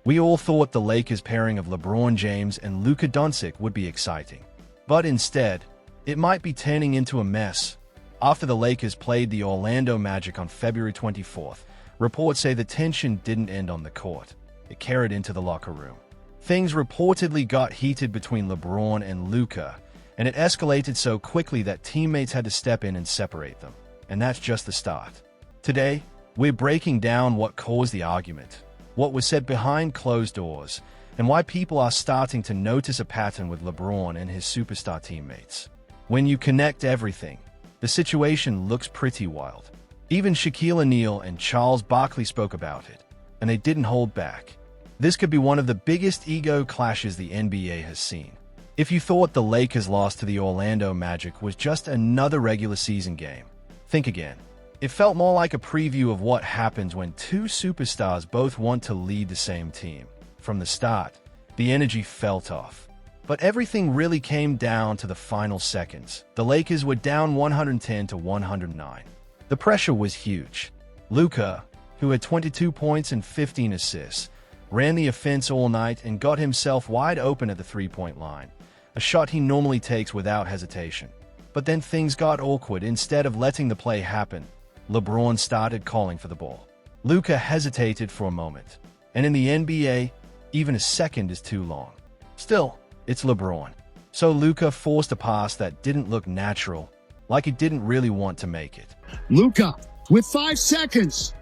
We all thought the Lakers pairing of LeBron James and Luka Dončić would be exciting. But instead, it might be turning into a mess. After the Lakers played the Orlando Magic on February 24th, reports say the tension didn't end on the court. It carried into the locker room. Things reportedly got heated between LeBron and Luka, and it escalated so quickly that teammates had to step in and separate them. And that's just the start. Today, we're breaking down what caused the argument, what was said behind closed doors, and why people are starting to notice a pattern with LeBron and his superstar teammates. When you connect everything, the situation looks pretty wild. Even Shaquille O'Neal and Charles Barkley spoke about it, and they didn't hold back. This could be one of the biggest ego clashes the NBA has seen. If you thought the Lakers' loss to the Orlando Magic was just another regular season game, think again. It felt more like a preview of what happens when two superstars both want to lead the same team. From the start, the energy felt off. But everything really came down to the final seconds. The Lakers were down 110 to 109. The pressure was huge. Luka, who had 22 points and 15 assists, ran the offense all night and got himself wide open at the three-point line, a shot he normally takes without hesitation. But then things got awkward. Instead of letting the play happen, LeBron started calling for the ball. Luka hesitated for a moment, and in the NBA, even a second is too long. Still, it's LeBron. So Luka forced a pass that didn't look natural, like he didn't really want to make it. Luka with 5 seconds.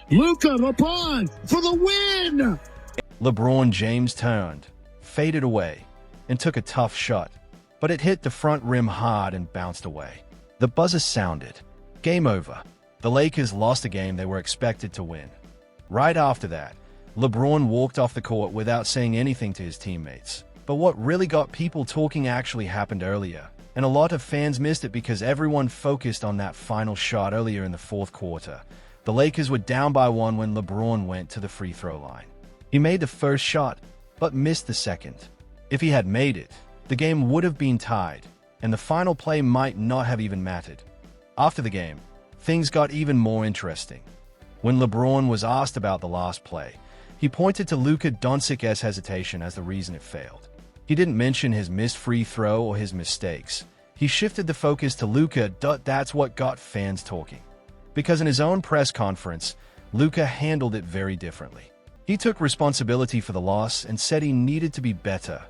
Luka LeBron for the win! LeBron James turned, faded away, and took a tough shot, but it hit the front rim hard and bounced away. The buzzer sounded. Game over. The Lakers lost a game they were expected to win. Right after that, LeBron walked off the court without saying anything to his teammates. But what really got people talking actually happened earlier, and a lot of fans missed it because everyone focused on that final shot earlier in the fourth quarter. The Lakers were down by 1 when LeBron went to the free throw line. He made the first shot, but missed the second. If he had made it, the game would have been tied, and the final play might not have even mattered. After the game, things got even more interesting. When LeBron was asked about the last play, he pointed to Luka Doncic's hesitation as the reason it failed. He didn't mention his missed free throw or his mistakes. He shifted the focus to Luka. That's what got fans talking. Because in his own press conference, Luka handled it very differently. He took responsibility for the loss and said he needed to be better,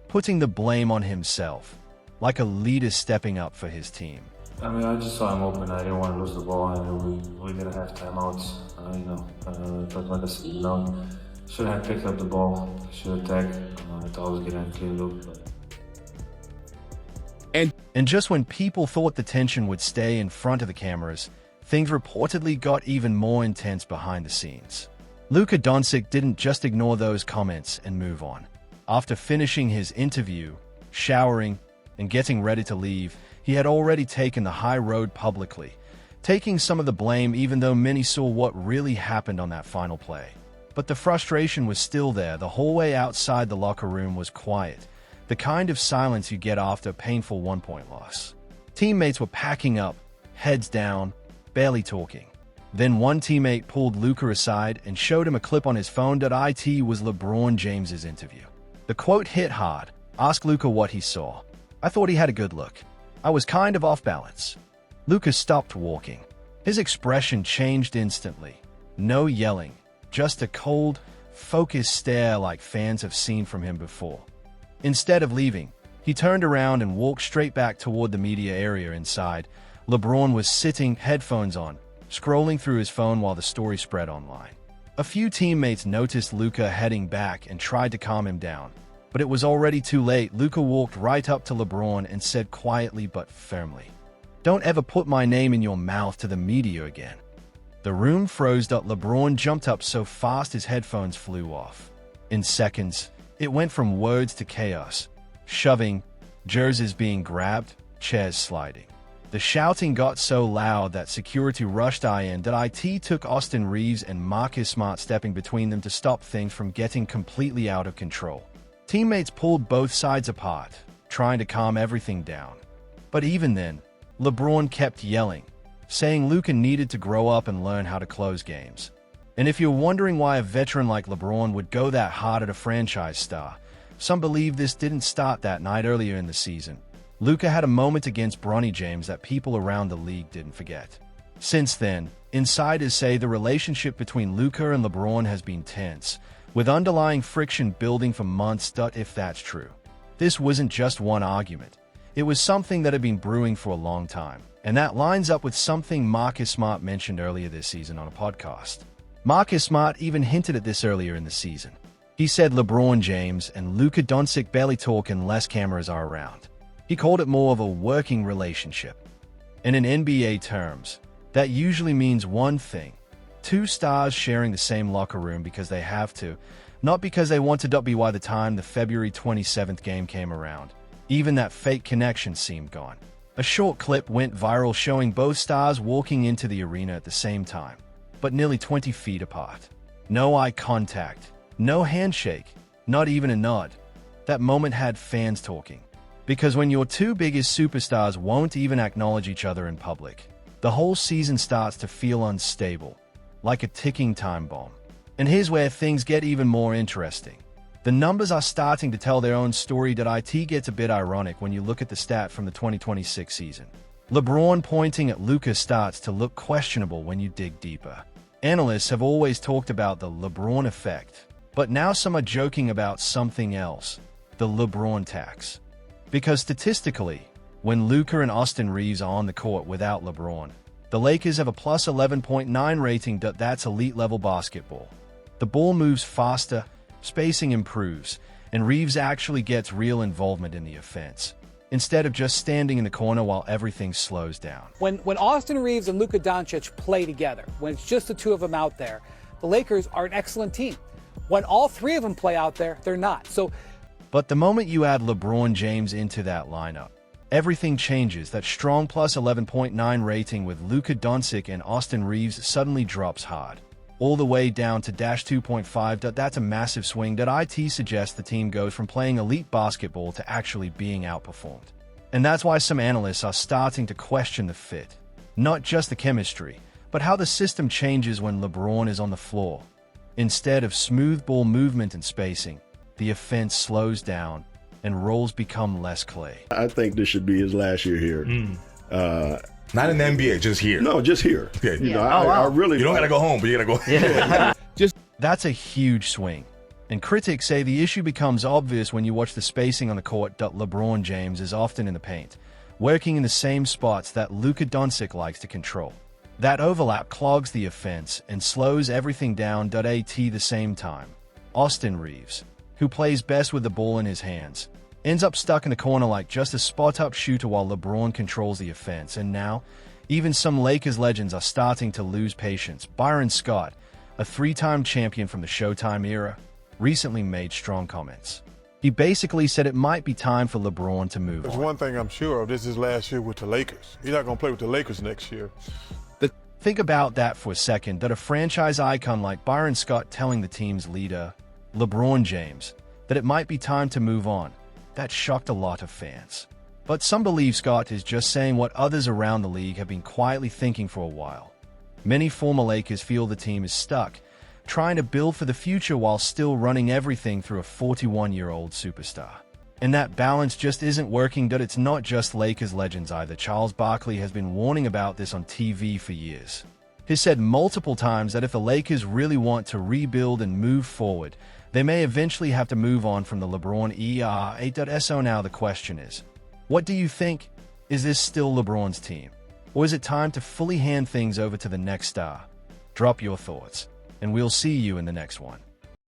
putting the blame on himself, like a leader stepping up for his team. I mean, I just saw him open. I didn't want to lose the ball, and we didn't have timeouts. But like I said, shouldn't have picked up the ball. Should attack. I thought I was getting a clean look. And just when people thought the tension would stay in front of the cameras, things reportedly got even more intense behind the scenes. Luka Dončić didn't just ignore those comments and move on. After finishing his interview, showering, and getting ready to leave, he had already taken the high road publicly, taking some of the blame even though many saw what really happened on that final play. But the frustration was still there. The hallway outside the locker room was quiet, the kind of silence you get after a painful one-point loss. Teammates were packing up, heads down, barely talking. Then one teammate pulled Luka aside and showed him a clip on his phone. It was LeBron James's interview. The quote hit hard. Ask Luka what he saw. I thought he had a good look. I was kind of off balance. Luka stopped walking. His expression changed instantly. No yelling, just a cold, focused stare like fans have seen from him before. Instead of leaving, he turned around and walked straight back toward the media area inside. LeBron was sitting, headphones on, scrolling through his phone while the story spread online. A few teammates noticed Luka heading back and tried to calm him down, but it was already too late. Luka walked right up to LeBron and said quietly but firmly, "Don't ever put my name in your mouth to the media again." The room froze up. LeBron jumped up so fast his headphones flew off. In seconds, it went from words to chaos. Shoving, jerseys being grabbed, chairs sliding. The shouting got so loud that security rushed in. It took Austin Reeves and Marcus Smart stepping between them to stop things from getting completely out of control. Teammates pulled both sides apart, trying to calm everything down. But even then, LeBron kept yelling, saying Luka needed to grow up and learn how to close games. And if you're wondering why a veteran like LeBron would go that hard at a franchise star, some believe this didn't start that night earlier in the season. Luka had a moment against Bronny James that people around the league didn't forget. Since then, insiders say the relationship between Luka and LeBron has been tense, with underlying friction building for months. If that's true, this wasn't just one argument. It was something that had been brewing for a long time, and that lines up with something Marcus Smart mentioned earlier this season on a podcast. Marcus Smart even hinted at this earlier in the season. He said LeBron James and Luka Dončić barely talk unless cameras are around. He called it more of a working relationship. And in NBA terms, that usually means one thing: two stars sharing the same locker room because they have to, not because they want to. By the time the February 27th game came around, even that fake connection seemed gone. A short clip went viral showing both stars walking into the arena at the same time, but nearly 20 feet apart. No eye contact, no handshake, not even a nod. That moment had fans talking. Because when your two biggest superstars won't even acknowledge each other in public, the whole season starts to feel unstable, like a ticking time bomb. And here's where things get even more interesting. The numbers are starting to tell their own story. It gets a bit ironic when you look at the stat from the 2026 season. LeBron pointing at Luka starts to look questionable when you dig deeper. Analysts have always talked about the LeBron effect, but now some are joking about something else: the LeBron tax. Because statistically, when Luka and Austin Reeves are on the court without LeBron, the Lakers have a plus 11.9 rating. That's elite-level basketball. The ball moves faster, spacing improves, and Reeves actually gets real involvement in the offense, instead of just standing in the corner while everything slows down. When Austin Reeves and Luka Dončić play together, when it's just the two of them out there, the Lakers are an excellent team. When all three of them play out there, they're not. But the moment you add LeBron James into that lineup, everything changes. That strong plus 11.9 rating with Luka Dončić and Austin Reeves suddenly drops hard, all the way down to -2.5. That's a massive swing. It suggests the team goes from playing elite basketball to actually being outperformed. And that's why some analysts are starting to question the fit. Not just the chemistry, but how the system changes when LeBron is on the floor. Instead of smooth ball movement and spacing, the offense slows down and roles become less clay. I think this should be his last year here. Not in the NBA, just here. No, just here. Okay. You know, I really. You don't got to go home, but you got to go. That's a huge swing. And critics say the issue becomes obvious when you watch the spacing on the court. LeBron James is often in the paint, working in the same spots that Luka Dončić likes to control. That overlap clogs the offense and slows everything down. At the same time, Austin Reeves, who plays best with the ball in his hands, ends up stuck in the corner like just a spot-up shooter while LeBron controls the offense. And now, even some Lakers legends are starting to lose patience. Byron Scott, a three-time champion from the Showtime era, recently made strong comments. He basically said it might be time for LeBron to move on. There's one thing I'm sure of: this is his last year with the Lakers. He's not going to play with the Lakers next year. Think about that for a second, that a franchise icon like Byron Scott telling the team's leader, LeBron James, that it might be time to move on. That shocked a lot of fans. But some believe Scott is just saying what others around the league have been quietly thinking for a while. Many former Lakers feel the team is stuck, trying to build for the future while still running everything through a 41-year-old superstar. And that balance just isn't working. It's not just Lakers legends either. Charles Barkley has been warning about this on TV for years. He's said multiple times that if the Lakers really want to rebuild and move forward, they may eventually have to move on from the LeBron era. So now the question is, what do you think? Is this still LeBron's team? Or is it time to fully hand things over to the next star? Drop your thoughts, and we'll see you in the next one.